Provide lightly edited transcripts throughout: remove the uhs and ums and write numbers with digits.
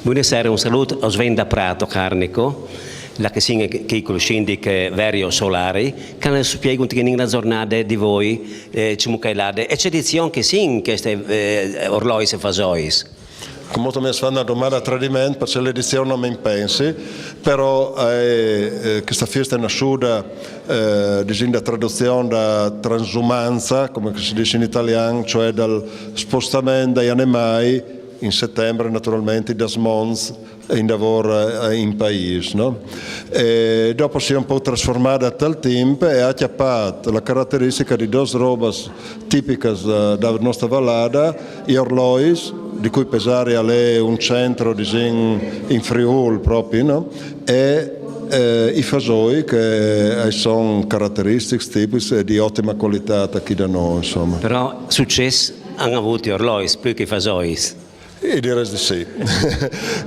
Buonasera, un saluto a Sven da Prato, Carnico, la che singa che conoscendi che Verio Solari, che ne spiega un po' la giornata di voi, cimucailade, e c'è edizione che singa queste orlois e fasois. Come mi fa una domanda a tradimento, perché l'edizione non mi pensi, però questa festa è nasciuta da traduzione da transumanza, come si dice in italiano, cioè dal spostamento degli animali in settembre naturalmente da Smons in lavoro in paese, no? E dopo si è un po' trasformata a tal tempo e ha chiappato la caratteristica di due robe tipiche della nostra vallata, gli orlois, di cui Pesaria è un centro in Friuli proprio, no? E i fasoi che sono caratteristiche tipiche di ottima qualità qui da noi, insomma. Però successo hanno avuto gli orlois più che i fasois. Io direi di sì,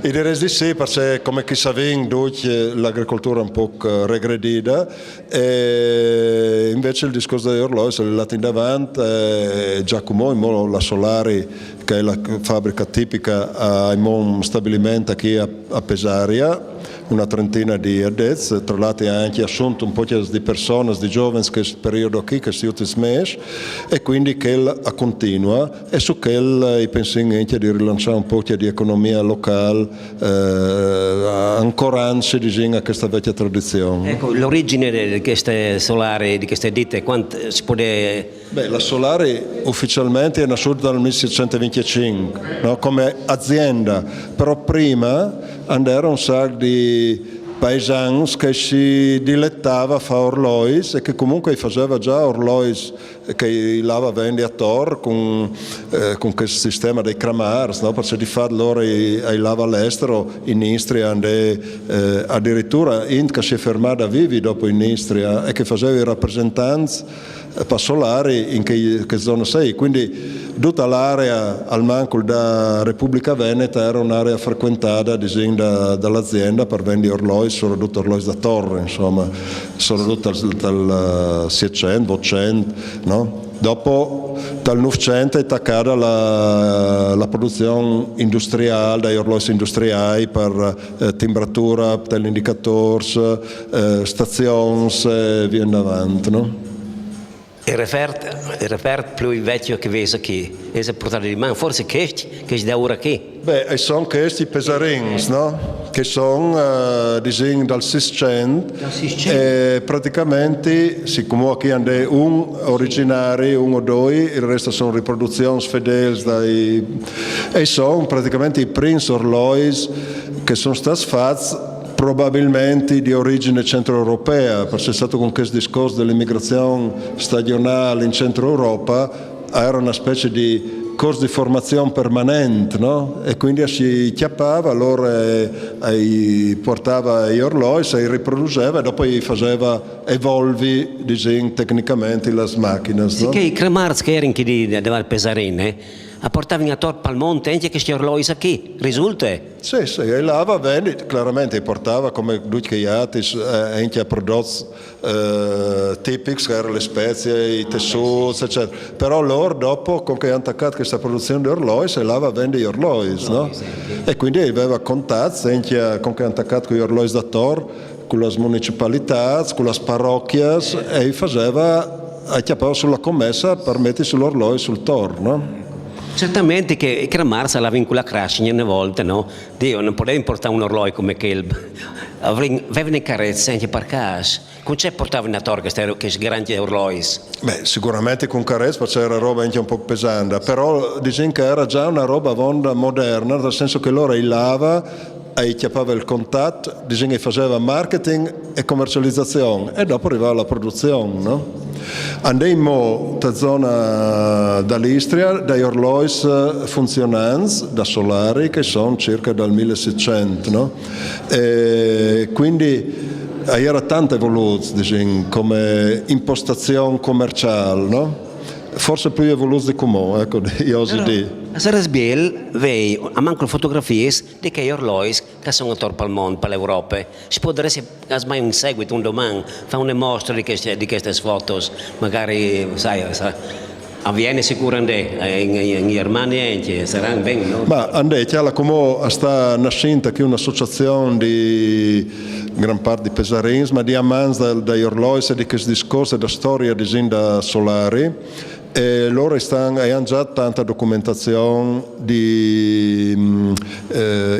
io direi di sì perché come chi sa l'agricoltura è un po' regredita e invece il discorso degli orlogi è andato in avanti, Giacomo, la Solari che è la fabbrica tipica, ha un stabilimento qui a Pesaria, una trentina di addetti, tra l'altro ha anche assunto un po' di persone, di giovani che questo periodo qui, che si utilizzano e quindi che continua e su che penso anche di rilanciare un po' di economia locale, ancorandosi a questa vecchia tradizione. Ecco, l'origine di queste solari, di queste ditte, quanto si può... Beh, la Solari ufficialmente è nascita dal 1725, no? Come azienda, però prima andava un sacco di paesani che si dilettava a fare orlois e che comunque faceva già orlois che lava vendi a Tor con questo sistema dei cramars, no? Perché di fatto loro lava all'estero in Istria addirittura che si è fermata a vivi dopo in Istria e che faceva i rappresentanti passolari in che zona sei, quindi tutta l'area al manco da Repubblica Veneta era un'area frequentata dall'azienda per vendere orlogi orologi, soprattutto orologi da torre, insomma, soprattutto dal 700, 800, no? Dopo, dal 900 è attaccata la produzione industriale, dai orologi industriali per timbratura, dell'indicatore, stazioni e via avanti, no? Il referto più vecchio che vedo qui è portato di mano, forse che è da ora qui. Beh, sono questi pesarins, no? Che sono dal 600 e praticamente, siccome qui hanno un originario, uno o due, il resto sono riproduzioni fedeli e sono praticamente i primi orologi che sono stati fatti probabilmente di origine centroeuropea, perché è stato con questo discorso dell'immigrazione stagionale in Centro Europa, era una specie di corso di formazione permanente, no? E quindi si chiappava, allora portava gli orologi, si riproduceva e dopo gli faceva evolvi tecnicamente le macchine. No? Sì, che i cremars che erano qui del Pesarine, portavano a torpo al monte anche questi orologi qui, risulta? Sì, e là va bene, chiaramente portava come tutti gli altri anche a prodotti tipici, che erano le spezie, i tessuti, eccetera. Però loro dopo, con che hanno attaccato questa produzione di orologi, là va a vendere gli orologi, no? E quindi aveva contatti anche con che hanno attaccato gli orologi da Tor, con le municipalità, con le parrocchie, e chiappava sulla commessa per mettere sull'orologio sul Tor, no? Certamente che Kramarz la vincula Crashing una volta, no? Dio, non poteva importare un orologio come quello. Avevano carezze anche per caso. Come c'è portava una torre che grandi orologi? Beh, sicuramente con carezze perché era roba anche un po' pesante, però diciamo che era già una roba moderna, nel senso che loro lava e chiappava il contatto, diciamo che faceva marketing e commercializzazione e dopo arrivava la produzione, no? Andemmo da zona dall'Istria, dai orologi funzionanti da Solari che sono circa dal 1600, no? E quindi era tanto evoluto, diciamo, come impostazione commerciale, no? Forse più evoluto di come, ecco, io oso dire. A Sarasbiel vei a manco fotografie di che orologi che sono attorno al mondo, per l'Europa. Si può dire mai un seguito, un domani, fa una mostra di queste foto, magari, sai, avviene sicuramente in Germania anche, saranno bene, no? Ma andè, chiaro come sta nascendo qui un'associazione di gran parte di pesarins, ma di amanti dagli orologi e di questo discorso della storia di Zinda Solari. E loro hanno già tanta documentazione di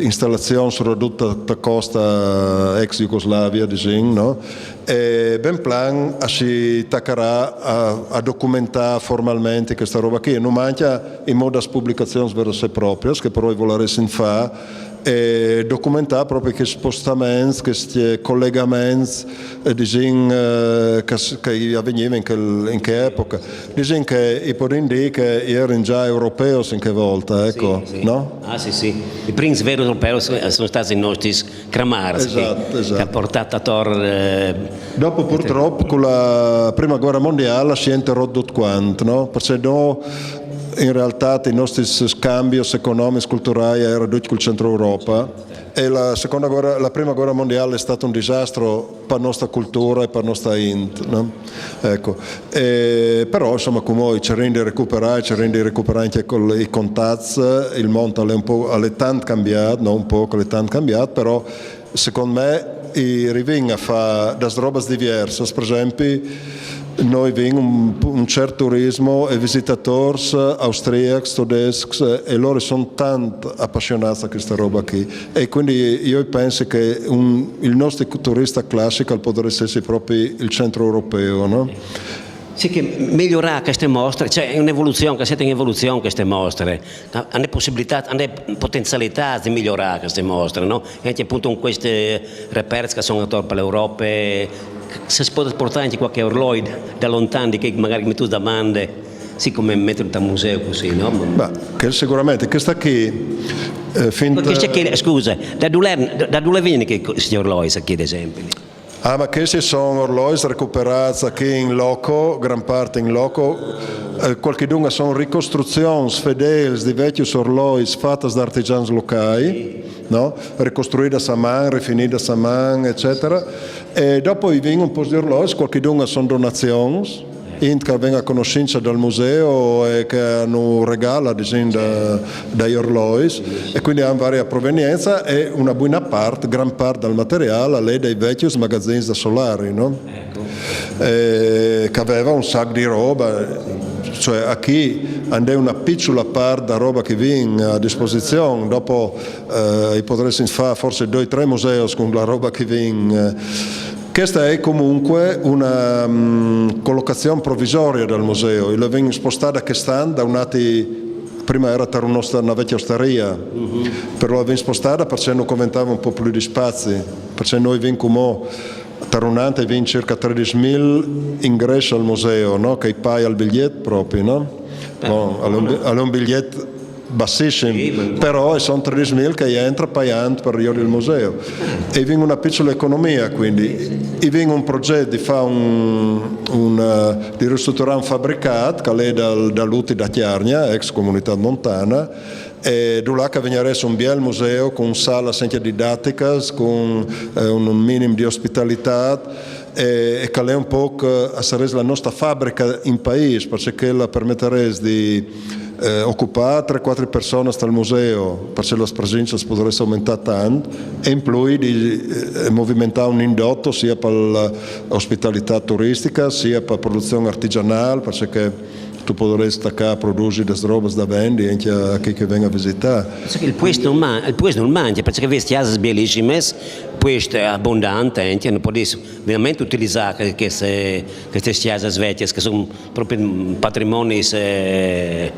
installazioni soprattutto da costa ex Jugoslavia, diciamo, no? E ben plan si taccherà a documentare formalmente questa roba qui. Non manca in modo di pubblicazioni vere e proprie, che però volersi fare, e documentare proprio questi spostamenti, questi collegamenti che avvenivano in che epoca. Dicono che i podindi che erano già europei in che volta, ecco, sì. no? Ah sì, sì. I primi veri europei sono stati i nostri Kramarz, esatto. Che ha portato a Tor. Dopo purtroppo con la prima guerra mondiale si è interrotto tutto quanto, no? Perché in realtà i nostri scambi economici, culturali erano tutti col centro Europa e la prima guerra mondiale è stato un disastro per la nostra cultura e per la nostra int, no? Ecco. Però insomma come ci rende recuperare anche con i contatti, il mondo è tanto cambiato, non un po', è tanto cambiato, però secondo me i rivenga a fare da robe diverse, per esempio noi abbiamo un certo turismo e visitatori austriaci, tedeschi e loro sono tanto appassionati a questa roba qui e quindi io penso che il nostro turista classico potrebbe essere proprio il centro europeo, no? Sì, che migliorare queste mostre, cioè è un'evoluzione, che siete in evoluzione queste mostre, hanno possibilità, hanno potenzialità di migliorare queste mostre, no? E anche appunto con queste reperti che sono attorno all'Europa, se si può portare anche qualche orologio da lontano che magari mi tu domande, sì come mettere da museo così, no? Beh, che sicuramente questa qui scusa, da dove viene questi orologi qui ad esempio? Ma questi sono orologi recuperati qui in loco, gran parte in loco. Qualche dunque sono ricostruzioni fedeli di vecchi orologi fatte da artigiani locali, no? Ricostruite a man, rifinite a man, eccetera. E dopo vi vengono un po' di orologi, qualche dunque sono donazioni. Che venga a conoscenza dal museo e che hanno regala dagli orologi e quindi hanno varia provenienza e una buona parte, gran parte del materiale è dai vecchi magazzini da solari, no? Che aveva un sacco di roba, cioè a chi andava una piccola parte da roba che viene a disposizione, dopo potresti fare forse 2 o 3 musei con la roba che viene. Questa è comunque una collocazione provvisoria del museo, la vengono spostata quest'anno da prima era una vecchia osteria, però la vengono spostata perché non conventava un po' più di spazi, perché noi vengono Tarunante viene circa 13.000 ingressi al museo, no? Che paga il biglietto proprio, no? Allora un biglietto bassissimo, però sono 13.000 che entra pagando per il museo e viene una piccola economia, quindi viene un progetto di fare di ristrutturare un fabbricato che è dall'Uti da Chiarnia, ex comunità montana, e là che venire un bel museo con sala senza didattica, con un minimo di ospitalità e che è un po' la nostra fabbrica in paese, perché la permetterebbe di occupare 3-4 persone dal museo, perché la presenza potrebbe aumentare tanto e in più di movimentare un indotto sia per l'ospitalità turistica sia per la produzione artigianale, perché tu potrai staccare produci delle robe da vendere anche a chi venga a visitare. Il puesto non mangia, perché queste case bellissime, puesto abbondante, anche non potete veramente utilizzare queste case vecchie che sono proprio patrimoni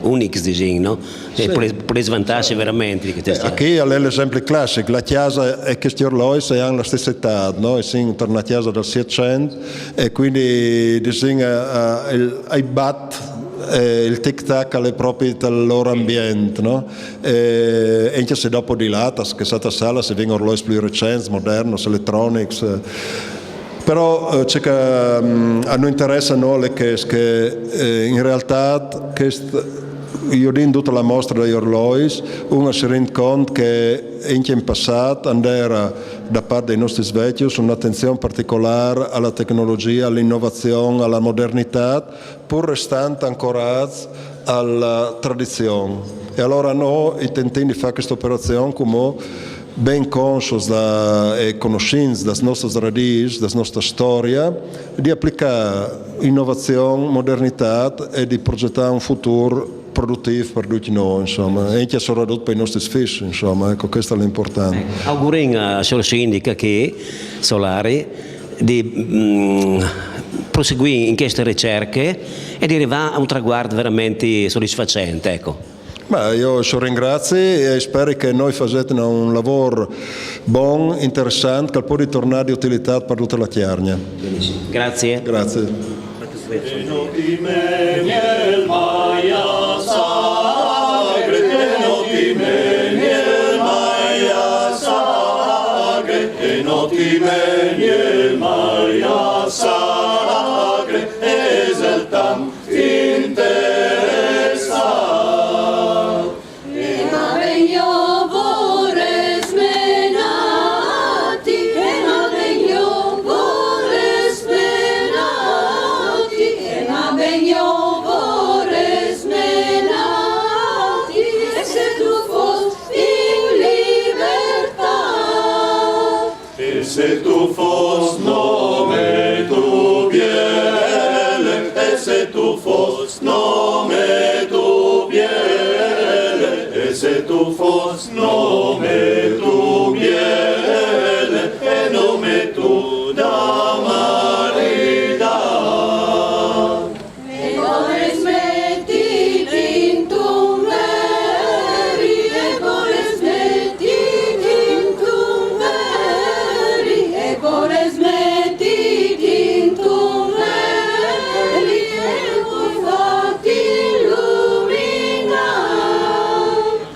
unici, diciamo, no? Sì. Per svantaggi veramente. Qui è l'esempio classico, la chiesa e questi orologi hanno la stessa età, no? Sono una chiesa del 700 e quindi ai bat il tic-tac è proprio del loro ambiente, no? E anche se dopo di là, che è stata sala, si vengono orologi più recenti, moderni, electronics, però c'è che a noi interessa che in realtà io in tutta la mostra degli orologi uno si rende conto che anche in passato andava da parte dei nostri vecchi un'attenzione particolare alla tecnologia, all'innovazione, alla modernità, pur restando ancorati alla tradizione. E allora noi tentiamo di fare questa operazione come ben consci e conoscenza delle nostre radici, della nostra storia, di applicare innovazione, modernità e di progettare un futuro produttivo per tutti noi, insomma, e anche soprattutto per i nostri figli, insomma, ecco, questo è l'importante. Auguriamo a Sindica che Solari di proseguire in queste ricerche e di arrivare a un traguardo veramente soddisfacente, ecco. Ma io ci ringrazio e spero che noi facciamo un lavoro buono, interessante, che può ritornare di utilità per tutta la Chiarnia. Benissimo. Grazie. Grazie. Se tu fos nome tu biele, e se tu fos nome tu biele, e se tu fos nome tu biele, e nome tu da marida. E vorrei smettiti in tu veri, e vorrei smettiti in tu veri, e vorrei smettiti in tu veri, e poi fatti illuminare.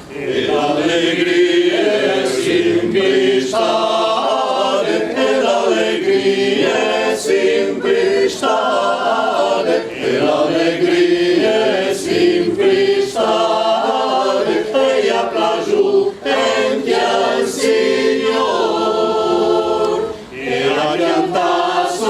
E l'allegria è simplicità, e l'allegria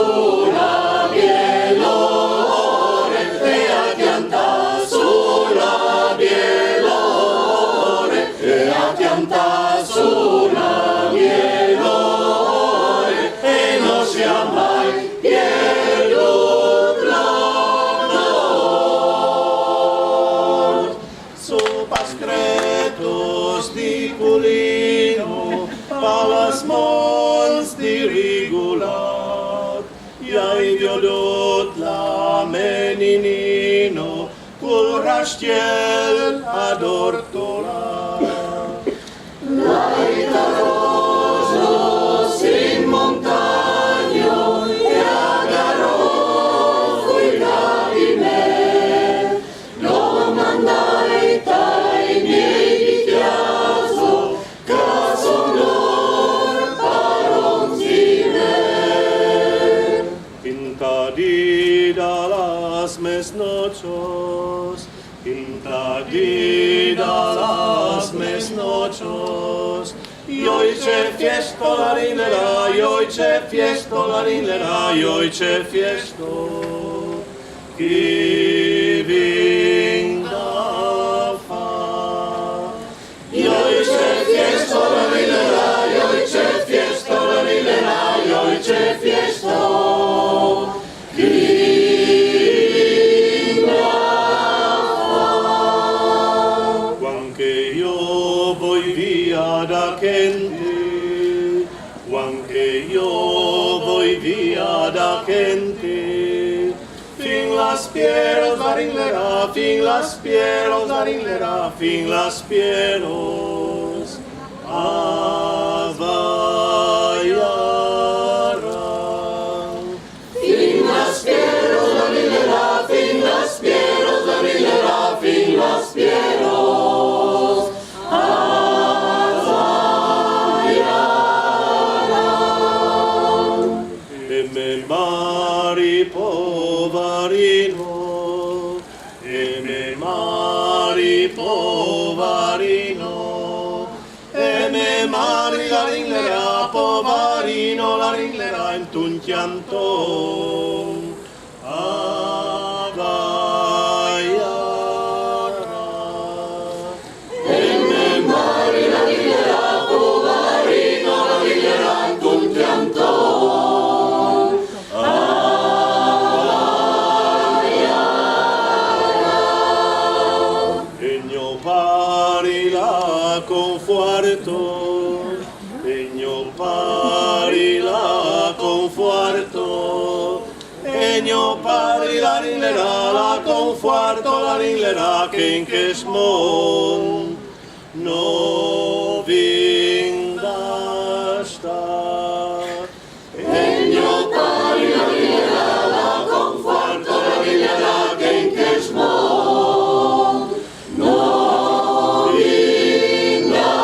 sulla bielore, e a piantà sulla bielore, e a piantà sulla bielore, e non sia mai pierdut l'onor. Su pascretos di culino, palas mons di rigulat, jai viodot la meninino, cul rastiel adortola. Laitarosos in montagno, e agarò fuica di me, domandai tai miei di chiaso, caso lor paronzime. Pintadida las mes nochos, pintadida las mes nochos, y hoy c'è fiesto la rinera, y hoy c'è fiesto la rinera, y hoy c'è fiesto. Chi vinga fa. Y hoy c'è fiesto la rinera, y hoy c'è fiesto la rinera, y hoy c'è fiesto. Chi vinga fa. Quanche io voi via da Kenti, quanche io voi via da Kenti, fin las pieros la ringlerà, fin las pieros la ringlerà, fin las pieros avaiarà. Fin las pieros la ringlerà, fin las pieros la ringlerà, fin las pieros avaiarà. E me mari povarino, e me mari povarino, e me mari la ringlerà, povarino la ringlerà in un pianto avaiarà. E me mari la ringlerà, povarino la ringlerà in un pianto conforto, egno pari la conforto, egno pari la ringlerà, la conforto la ringlerà, che in che smon no vinda sta. Egno pari la ringlerà, la conforto la ringlerà, che in che smon no vinda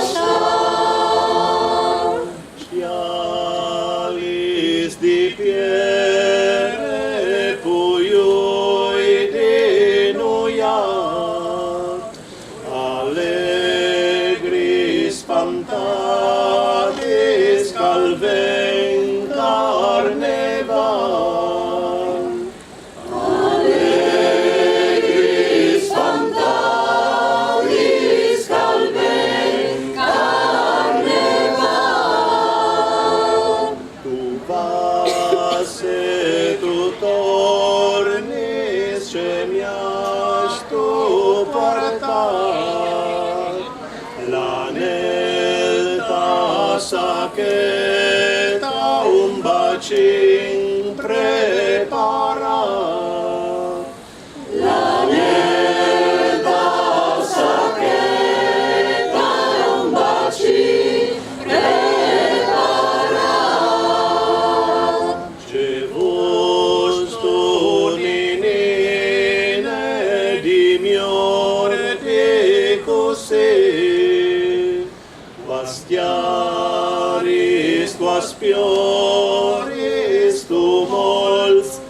sta. Scialis di Pierre puiui di nuiat, allegri spantati scalven carneval. Allegri spantati scalven carneval. Tu vas e tu torni, ce mi has tu portat, l'anelta sacchetta un bacin preparat. L'anelta sacchetta un bacin preparat. Ce vos tu ninine di miore di così, vastiaris quas pioris tu mols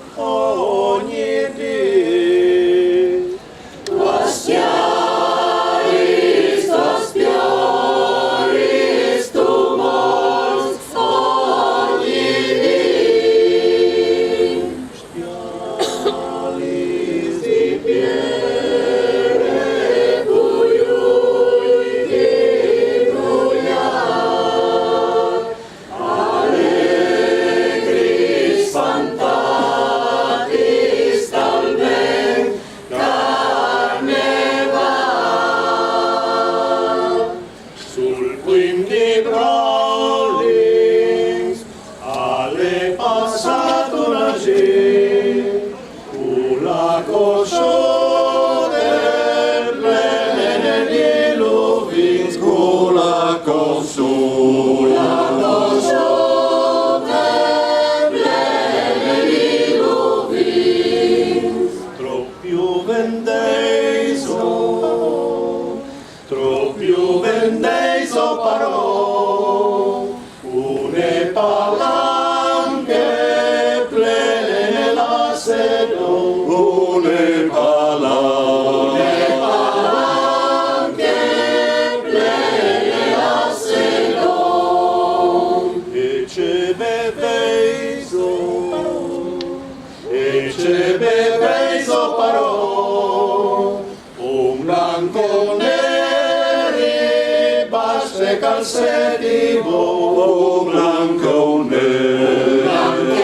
beveiso parò, un blanco neri, basse calzetti, un blanco neri,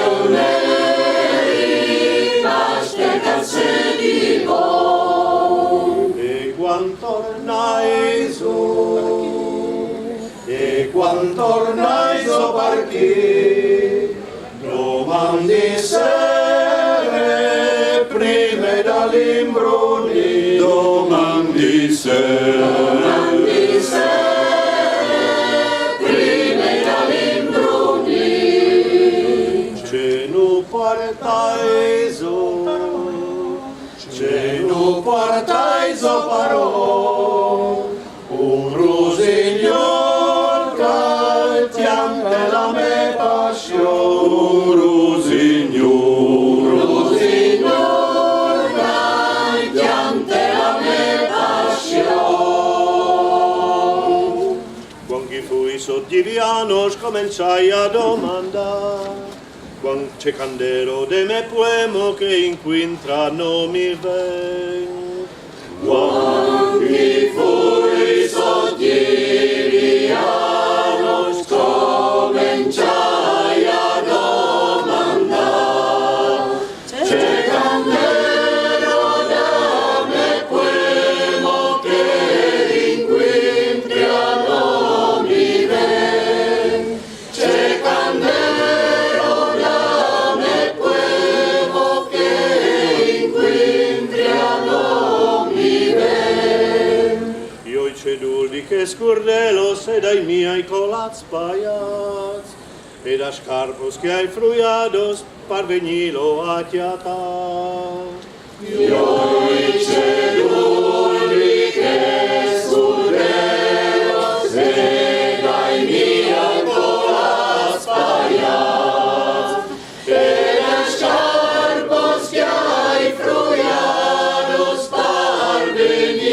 basse calzetti, e quando tornai so partì, domandi sere, prime dall'imbruni, domandi sere, prime dall'imbruni, ce nu portai so parò, un rosignol calziante la me passione, un rosignol calziante la me passione. Quando fui sottiviano scominciai a domandare, quando c'è candelo de me poemo che inquintrano mi ven. Quando fui sottiviano scominciai a domandare, c'è candelo da me poemo che inquintrano mi ven. C'è candelo da me poemo che inquintrano mi ven. Io i cedulli che scurdelo se dai miei colats paiats, e da scarpos che hai fruiados parvenilo a tiatar. Io i cedulli che scurdelo se dai miei colats paiats, e da scarpos che hai fruiados parvenili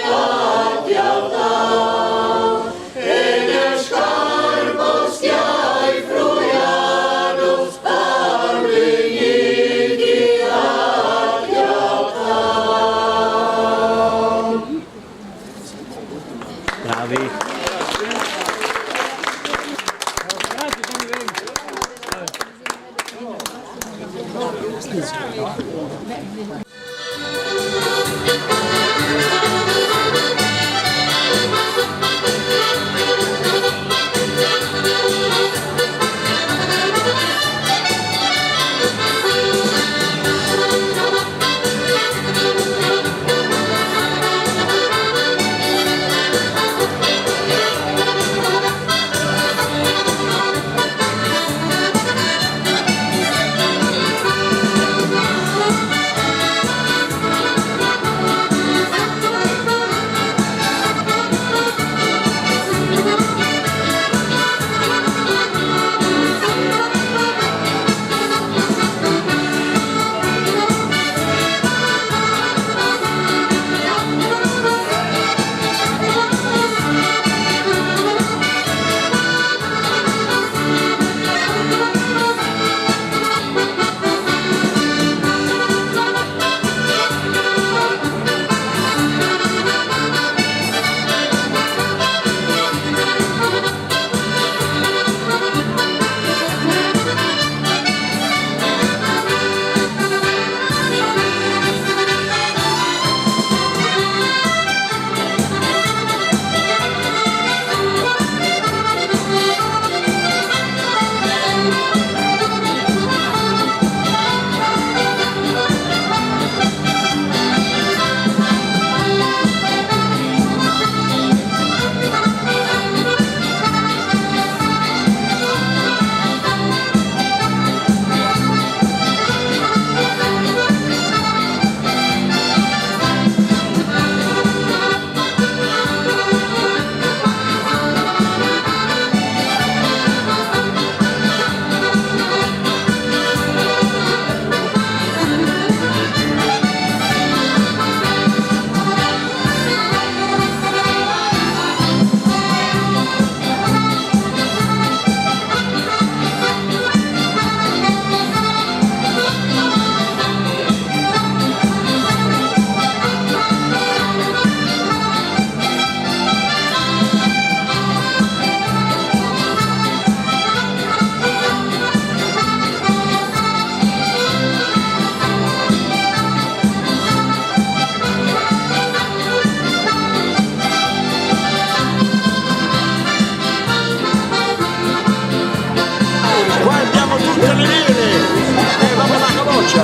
a tiatar, e da scarpos che hai fruiados parvenili a tiatar. Bravi. Sentiamo tutte le linee. Va per la capoccia.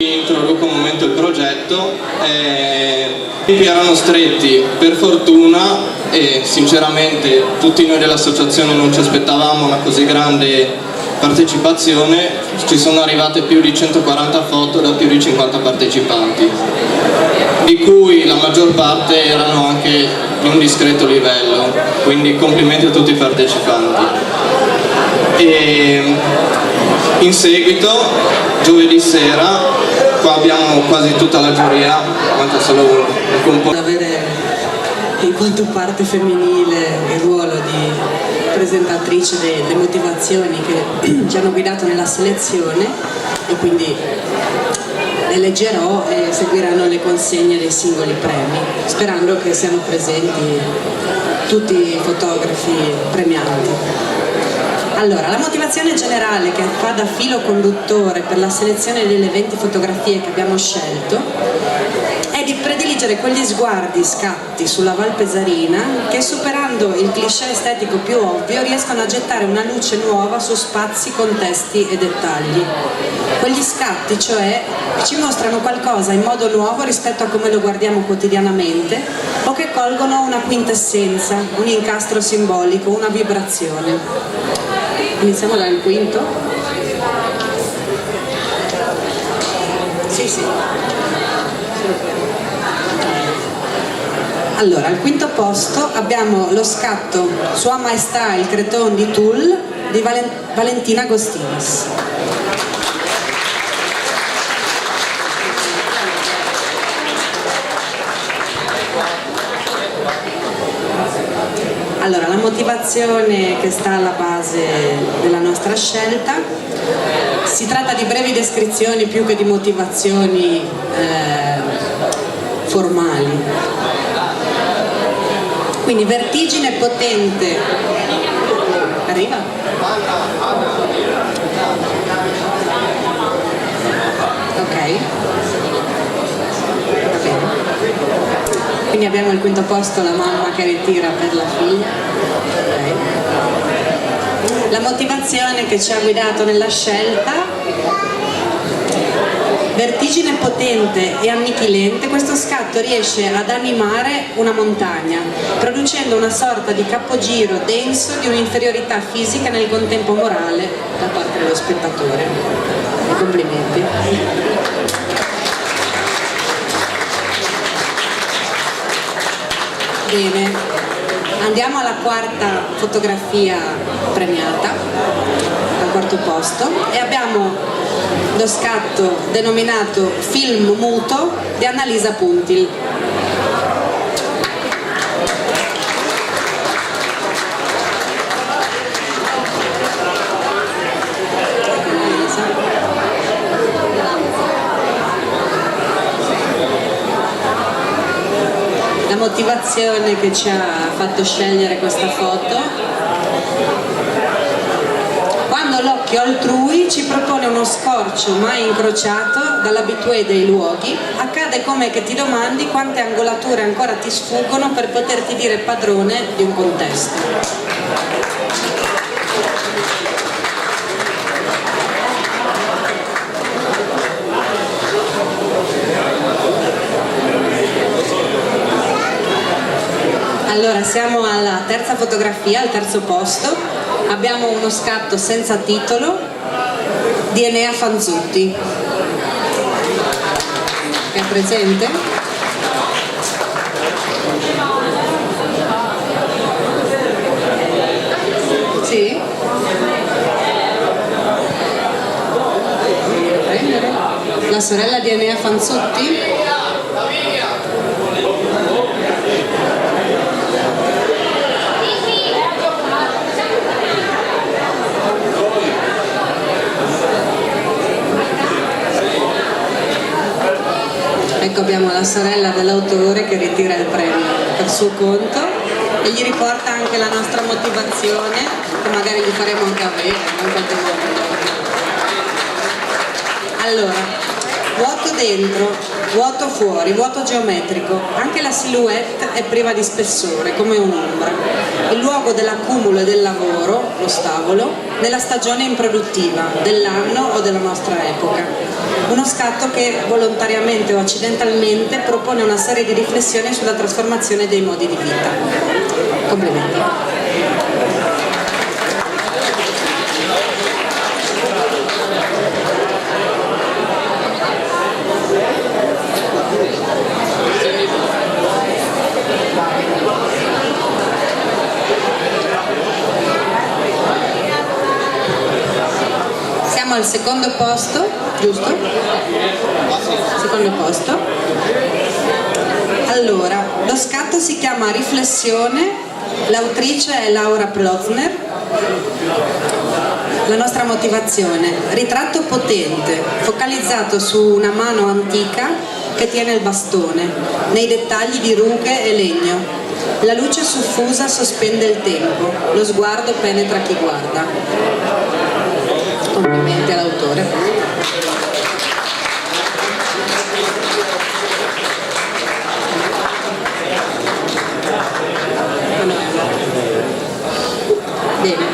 Introduco un momento il progetto. I tempi erano stretti, per fortuna, e sinceramente tutti noi dell'associazione non ci aspettavamo una così grande partecipazione. Ci sono arrivate più di 140 foto da più di 50 partecipanti, di cui la maggior parte erano anche di un discreto livello, quindi complimenti a tutti i partecipanti. E in seguito, giovedì sera, qua abbiamo quasi tutta la giuria, manca solo un componente. Avere in quanto parte femminile il ruolo di presentatrice delle motivazioni che ci hanno guidato nella selezione, e quindi le leggerò e seguiranno le consegne dei singoli premi, sperando che siano presenti tutti i fotografi premiati. Allora, la motivazione generale che fa da filo conduttore per la selezione delle 20 fotografie che abbiamo scelto è di prediligere quegli sguardi scatti sulla Val Pesarina che, superando il cliché estetico più ovvio, riescono a gettare una luce nuova su spazi, contesti e dettagli. Quegli scatti, cioè, ci mostrano qualcosa in modo nuovo rispetto a come lo guardiamo quotidianamente, o che colgono una quintessenza, un incastro simbolico, una vibrazione. Iniziamo dal quinto? Sì. Allora, al quinto posto abbiamo lo scatto Sua Maestà il Creton di Toul di Valentina Agostinis. Allora, la motivazione che sta alla base della nostra scelta, si tratta di brevi descrizioni più che di motivazioni formali. Quindi vertigine potente. Arriva? Ok. Va bene. Quindi abbiamo il quinto posto, la mamma che ritira per la figlia. Okay. La motivazione che ci ha guidato nella scelta: vertigine potente e annichilente, questo scatto riesce ad animare una montagna, producendo una sorta di capogiro denso di un'inferiorità fisica e nel contempo morale da parte dello spettatore. E complimenti. Bene, andiamo alla quarta fotografia premiata, al quarto posto, e abbiamo lo scatto denominato Film muto di Annalisa Puntil. La motivazione che ci ha fatto scegliere questa foto: quando l'occhio altrui ci propone uno scorcio mai incrociato dall'abitué dei luoghi, accade come che ti domandi quante angolature ancora ti sfuggono per poterti dire padrone di un contesto. Allora, siamo alla terza fotografia, al terzo posto. Abbiamo uno scatto senza titolo di Enea Fanzutti. È presente? Sì? La sorella di Enea Fanzutti? Ecco, abbiamo la sorella dell'autore che ritira il premio per suo conto e gli riporta anche la nostra motivazione, che magari gli faremo anche avere in qualche modo. Allora, vuoto dentro, vuoto fuori, vuoto geometrico. Anche la silhouette è priva di spessore, come un'ombra. Il luogo dell'accumulo e del lavoro, lo stavolo, nella stagione improduttiva, dell'anno o della nostra epoca. Uno scatto che volontariamente o accidentalmente propone una serie di riflessioni sulla trasformazione dei modi di vita. Complimenti. Siamo al secondo posto, giusto? Secondo posto. Allora, lo scatto si chiama Riflessione, l'autrice è Laura Plozner. La nostra motivazione: ritratto potente, focalizzato su una mano antica che tiene il bastone, nei dettagli di rughe e legno. La luce soffusa sospende il tempo, lo sguardo penetra chi guarda. Complimenti all'autore. Bene.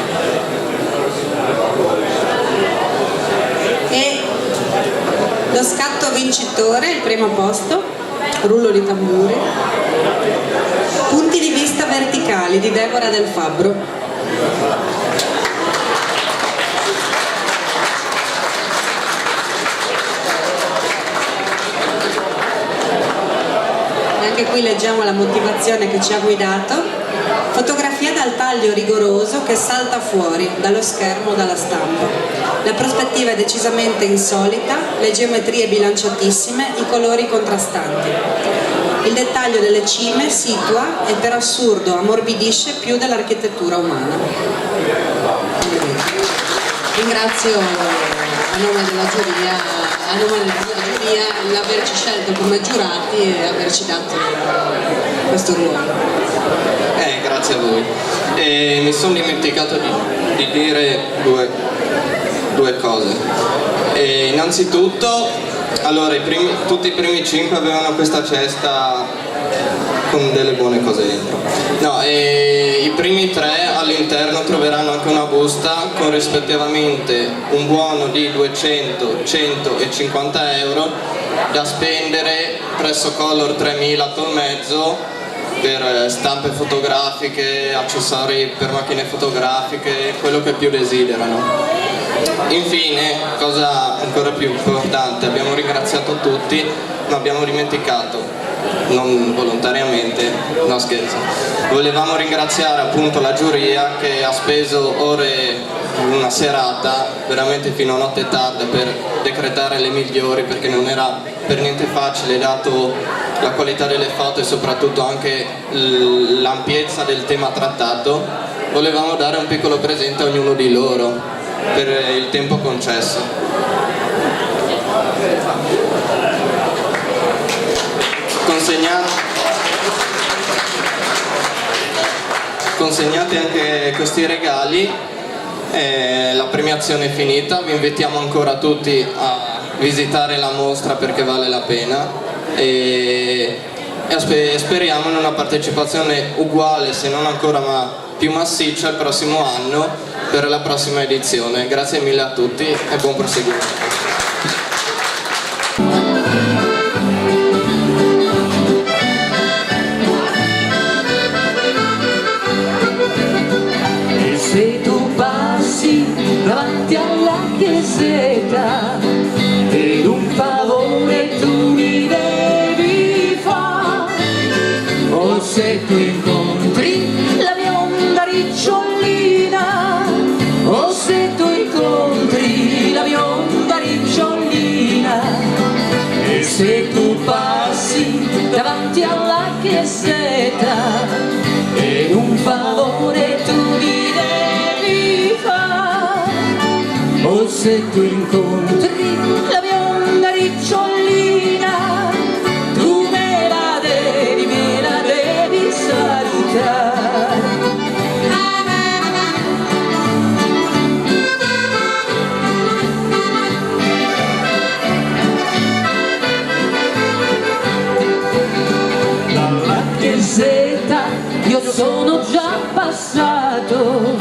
E lo scatto vincitore, il primo posto, rullo di tamburi, punti di vista verticali di Deborah Del Fabbro. Anche qui leggiamo la motivazione che ci ha guidato. Fotografia dal taglio rigoroso che salta fuori dallo schermo o dalla stampa. La prospettiva è decisamente insolita, le geometrie bilanciatissime, i colori contrastanti. Il dettaglio delle cime situa e per assurdo ammorbidisce più dell'architettura umana. Ringrazio a nome della giuria l'averci scelto come giurati e averci dato questo ruolo. Grazie a voi. Mi sono dimenticato di dire due cose. Innanzitutto, allora, tutti i primi 5 avevano questa cesta con delle buone cose dentro. No, i primi 3 all'interno troveranno anche una busta con rispettivamente un buono di 200, 100 e 50 euro da spendere presso Color 3000 Tolmezzo per stampe fotografiche, accessori per macchine fotografiche, quello che più desiderano. Infine, cosa ancora più importante, abbiamo ringraziato tutti, ma abbiamo dimenticato, non volontariamente, no scherzo, volevamo ringraziare appunto la giuria che ha speso ore, una serata, veramente fino a notte tarda per decretare le migliori, perché non era per niente facile dato la qualità delle foto e soprattutto anche l'ampiezza del tema trattato. Volevamo dare un piccolo presente a ognuno di loro per il tempo concesso. Consegnate anche questi regali, la premiazione è finita, vi invitiamo ancora tutti a visitare la mostra perché vale la pena e speriamo in una partecipazione uguale, se non ancora ma più massiccia, il prossimo anno per la prossima edizione. Grazie mille a tutti e buon proseguimento. Se tu passi davanti alla chiesetta ed un favore tu mi devi fare, o se tu incontri la bionda ricciolina, o se tu incontri la bionda ricciolina, e se tu passi davanti alla chiesetta ed un favore tu mi devi fare, o se tu incontri la bionda ricciolina, io sono già passato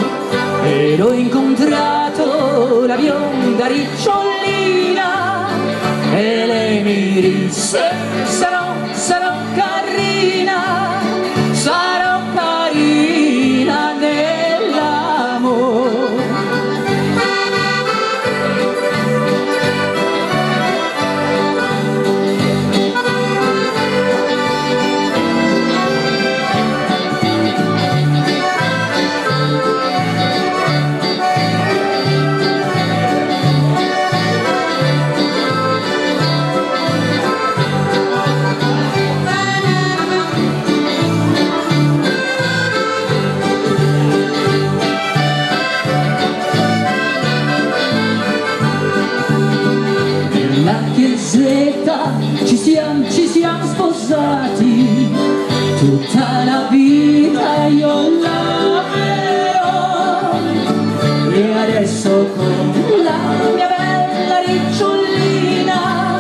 ed ho incontrato la bionda ricciolina e lei mi disse sarò carina nell'amore. Nella chiesetta ci siamo sposati, tutta la vita io l'amerò e adesso con la mia bella ricciolina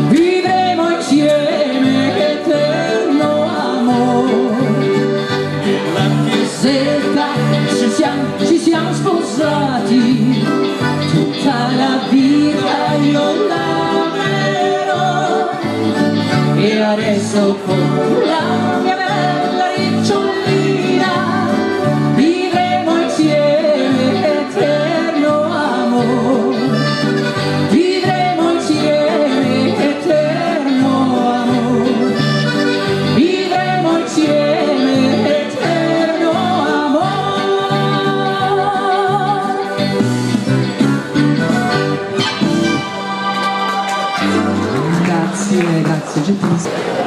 vivremo insieme eterno amore. Nella chiesetta ci siamo sposati, tutta la vita io l'amerò e adesso con la mia bella ricciolina vivremo insieme eterno amore. Vivremo insieme eterno amore. Vivremo insieme eterno amore. Grazie, gentilissimo.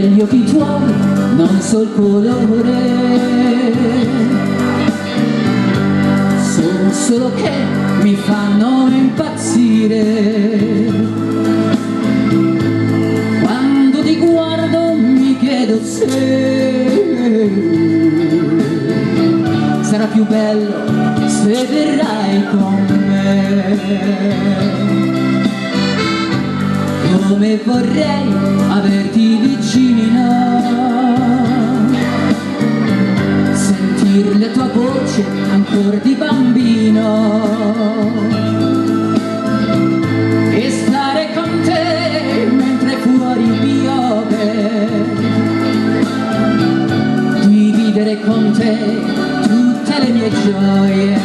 Gli occhi tuoi non so il colore, sono solo che mi fanno impazzire. Quando ti guardo mi chiedo se sarà più con me. Come vorrei averti vicino, sentir la tua voce ancora di bambino e stare con te mentre fuori piove, dividere con te tutte le mie gioie.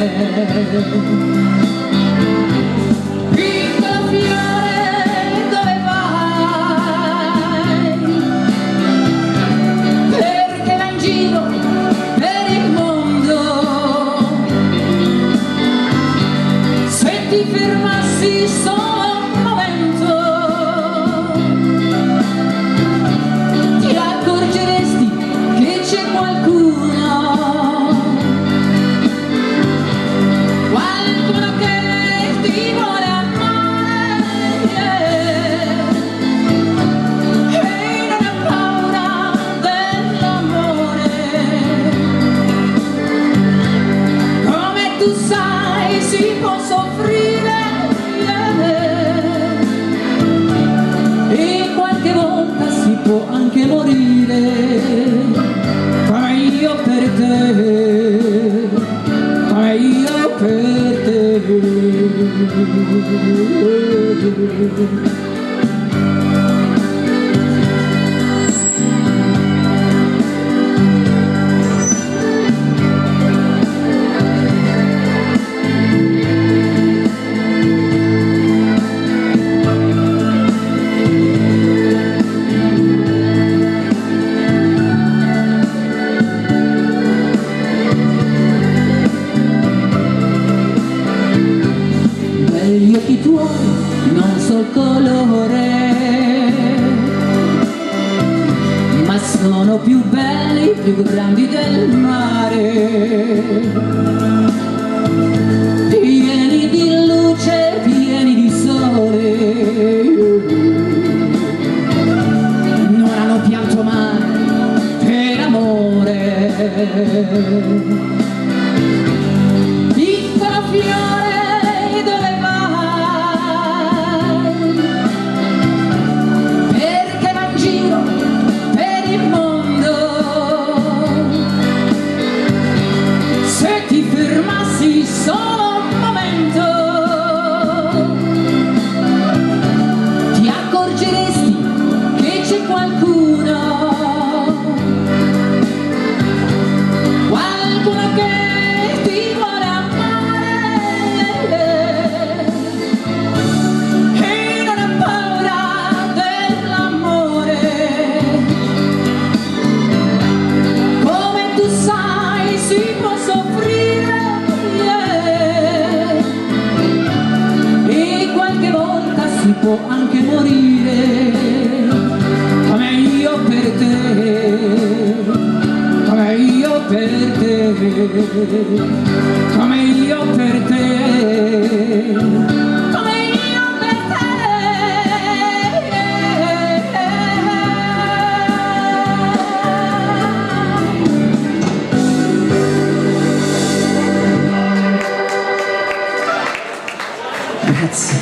Piccolo fiore, dove vai? Perché vai in giro per il mondo? Se ti fermassi solo un momento, ti accorgeresti che c'è qualcuno che ti vuole amare, e non ha paura dell'amore. Come tu sai si può soffrire, e qualche volta si può anche morire, come io per te, come io per te. Gli occhi tuoi non so il colore, ma sono più belli, più grandi del mare, pieni di luce, pieni di sole, non hanno pianto mai per amore. Piccolo fiore, dove vai? Perché vai in giro per il mondo? Se ti fermassi solo un momento, ti accorgeresti che c'è qualcuno che ti vuole amare, e non ha paura dell'amore. Come tu sai si può soffrire, e qualche volta si può anche morire, come io per te, come io per te, come io per te, come io per te. Grazie.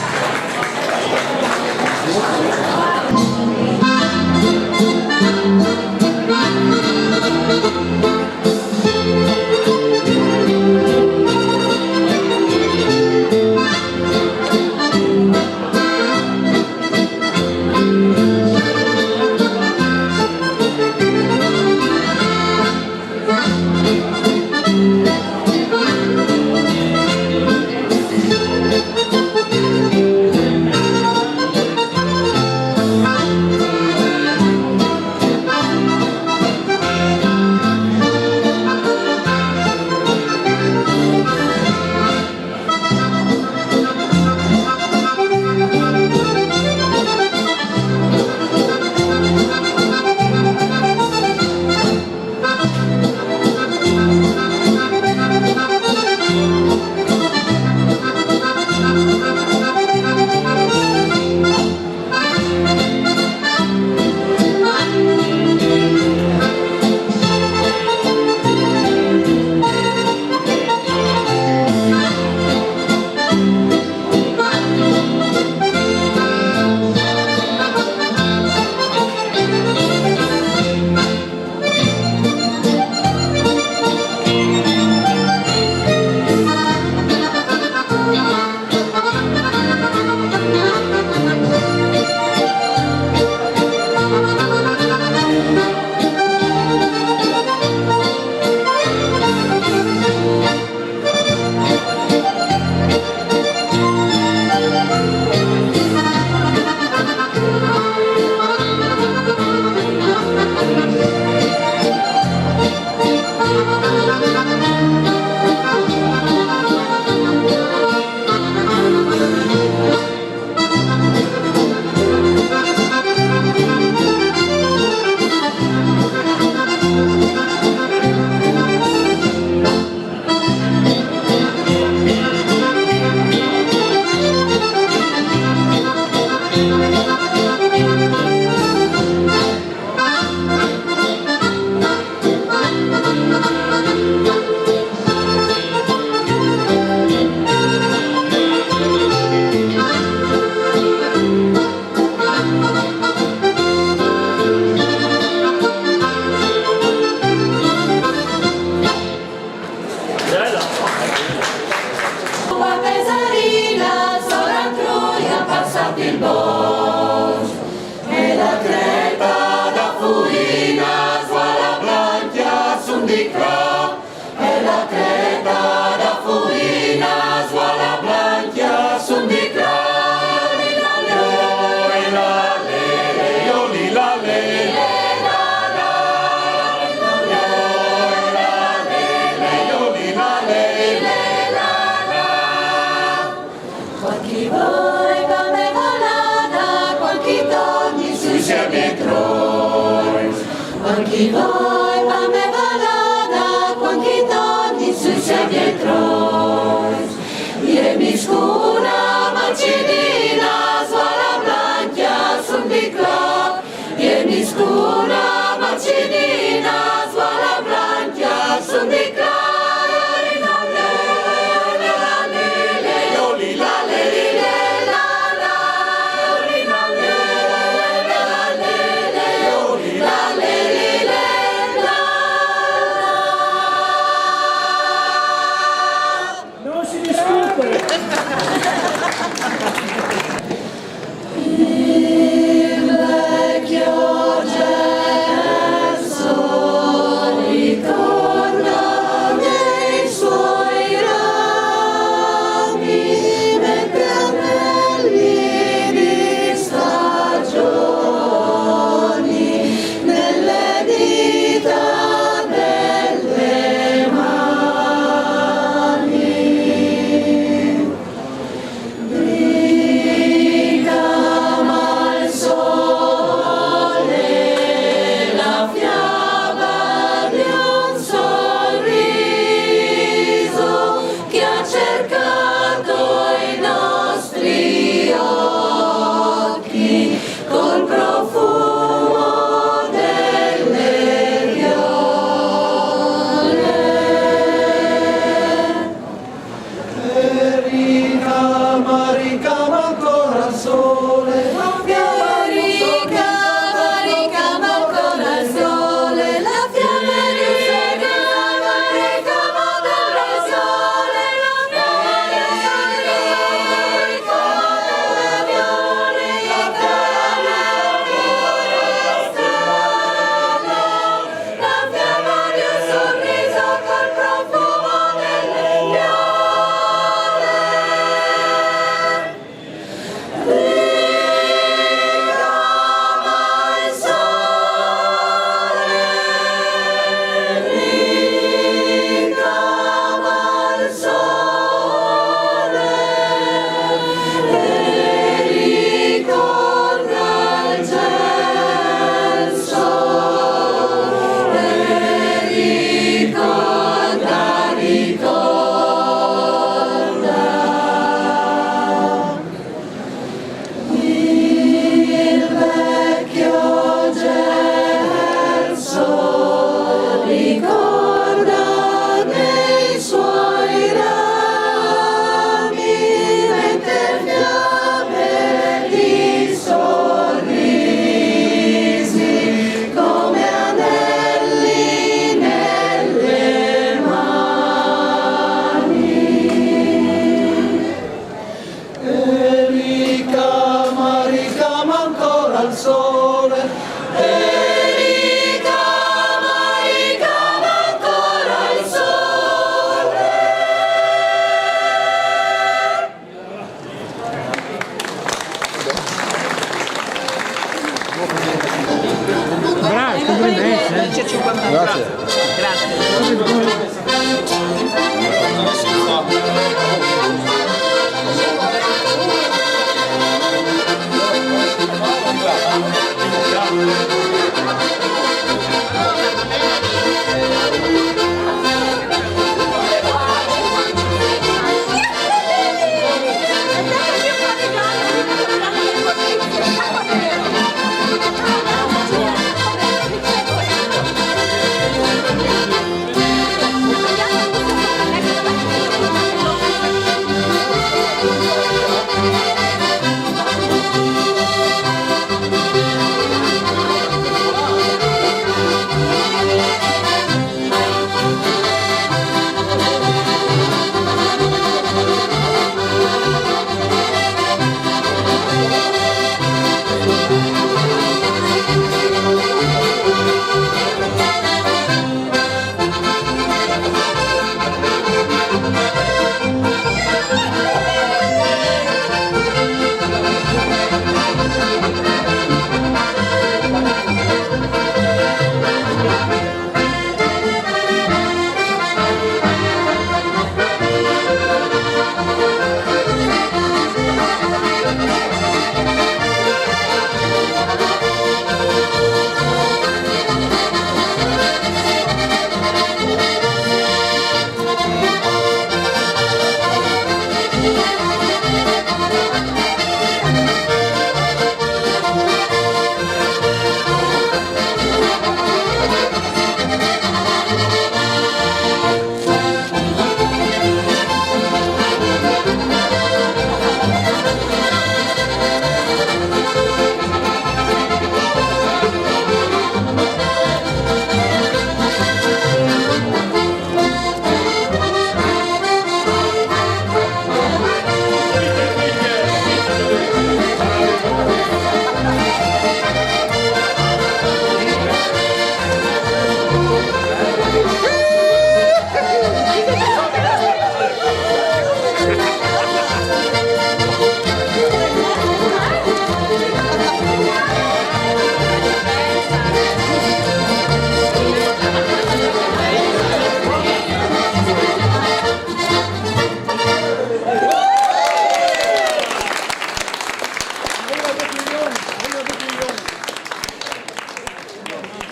di cra, e la creta da fuina, suala blanchia, sun di cra. Qualche voi va me volata, qualche torni sui siemi troi. Qualche voi va me volata, qualche torni sui siemi troi. E mi scuna macinina, suola blanchia, sun di cla. E mi scuna macinina, suola blanchia, sun di cla.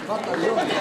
Battaglione.